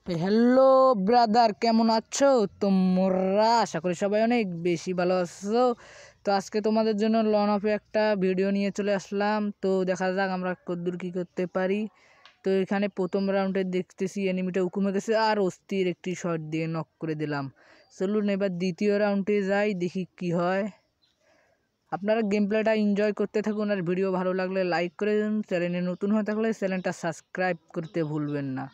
Hello brother, কেমন আছো তোমরা? আশা করি সবাই অনেক বেশি ভালো আছো। তো আজকে তোমাদের জন্য লন অফে একটা ভিডিও নিয়ে চলে আসলাম। তো দেখা যাক আমরা কতদূর কী করতে পারি। তো এখানে প্রথম রাউন্ডে দেখতেছি এনিমিটা উকুমে গেছে আর অস্থির একটি শট দিয়ে নক করে দিলাম। চলুন এবার দ্বিতীয় রাউন্ডে যাই, দেখি কি হয়। আপনারা গেম প্লেটা এনজয় করতে থাকুন আর ভিডিও ভালো লাগলে লাইক করে দিন। চ্যানেলে নতুন হয়ে থাকলে চ্যানেলটা সাবস্ক্রাইব করতে ভুলবেন না।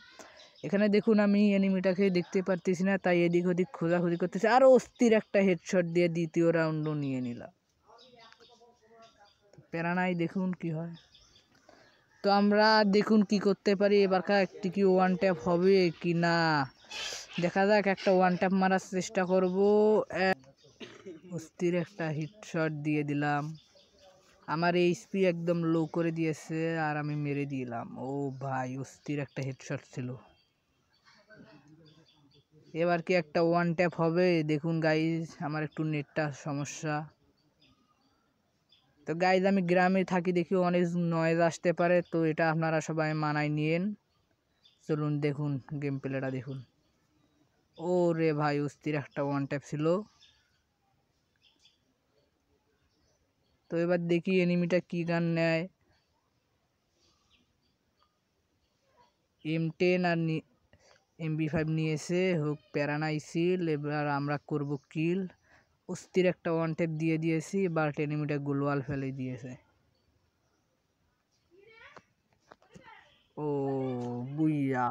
এখানে দেখুন আমি এনিমিটাকে দেখতে পারতেছি না, তাই এদিক ওদিক খোঁজাখুঁজি করতেছি আর অস্থির একটা হেডশট দিয়ে দ্বিতীয় রাউন্ডও নিয়ে নিলাম। প্যারা নাই, দেখুন কি হয়। তো আমরা দেখুন কি করতে পারি এবারকার, একটি কি ওয়ান ট্যাপ হবে কি না দেখা যাক। একটা ওয়ান ট্যাপ মারার চেষ্টা করব। অস্থির একটা হেডশট দিয়ে দিলাম। আমার এইচপি একদম লো করে দিয়েছে আর আমি মেরে দিলাম। ও ভাই, অস্থির একটা হেডশট ছিল। এবার কি একটা ওয়ান ট্যাপ হবে দেখুন গাইজ। আমার একটু নেটটা সমস্যা। তো গাইজ আমি গ্রামে থাকি, দেখি অনেক নয়েজ আসতে পারে, তো এটা আপনারা সবাই মানায় নিয়েন। চলুন দেখুন গেম প্লেটা দেখুন। ও রে ভাই, অস্থির একটা ওয়ান ট্যাপ ছিল। তো এবার দেখি এনিমিটা কি গান নেয়। M10 আর MP5 নিয়েছে, হোক প্যারানাইসিল। এবার আমরা করব কিল। অস্থির একটা ওয়ান ট্যাপ দিয়ে দিয়েছি, বাট এনিমিটা গোলওয়াল ফেলে দিয়েছে। ও বুইয়া।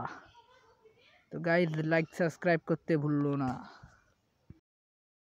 তো গাইজ লাইক সাবস্ক্রাইব করতে ভুললো না।